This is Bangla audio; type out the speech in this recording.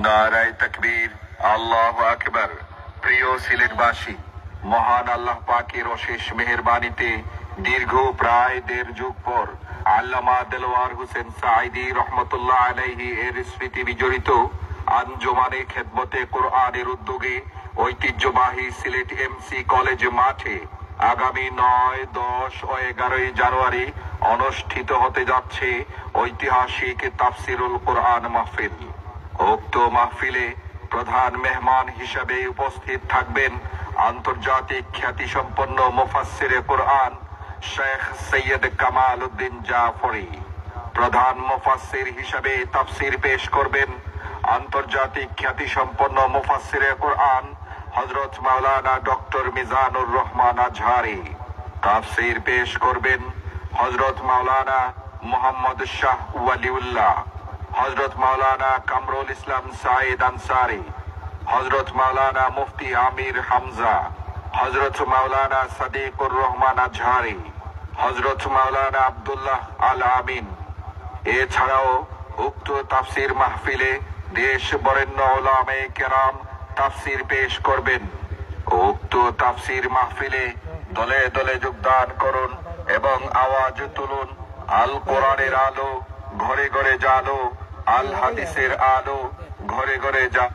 নারায়ে তাকবীর, আল্লাহু আকবার। প্রিয় সিলেটবাসী, মহান আল্লাহ পাকের অশেষ মেহেরবানিতে দীর্ঘ প্রায় 1.5 যুগ পর আল্লামা দেলোয়ার হোসেন সাঈদী রহমতুল্লাহ আলাইহি এর স্মৃতি বিজড়িত আঞ্জুমানে খেদমতে কোরআনের উদ্যোগে ঐতিহ্যবাহী সিলেট এমসি কলেজ মাঠে আগামী 9, 10 ও 11 জানুয়ারি অনুষ্ঠিত হতে যাচ্ছে ঐতিহাসিক তাফসিরুল কোরআন মাহফিল। উক্ত মাহফিলে প্রধান মেহমান হিসেবে উপস্থিত থাকবেন আন্তর্জাতিক খ্যাতিসম্পন্ন মুফাসসিরে কোরআন শেখ সৈয়দ কামাল উদ্দিন জাফরি। প্রধান মুফাসসির হিসেবে তাফসির পেশ করবেন আন্তর্জাতিক খ্যাতিসম্পন্ন মুফাসসিরে কোরআন হযরত মাওলানা ডক্টর মিজানুর রহমান আজহারি। তাফসির পেশ করবেন হযরত মাওলানা মুহাম্মদ শাহ ওয়ালিউল্লাহ, হযরত মাওলানা কামরুল ইসলাম সাঈদ আনসারী, হযরত মাওলানা মুফতি আমির হামজা, হযরত মাওলানা সাদিকুর রহমান আজহারি, হযরত মাওলানা আব্দুল্লাহ আল আমিন। এছাড়াও উক্ত তাফসির মাহফিলে দেশ বরেণ্য উলামায়ে কেরাম তাফসির পেশ করবেন। উক্ত তাফসির মাহফিলে দলে দলে যোগদান করুন এবং আওয়াজ তুলুন আল কোরআনের আলো ঘরে ঘরে জালো, আল হাদিসের আলো ঘরে ঘরে যা।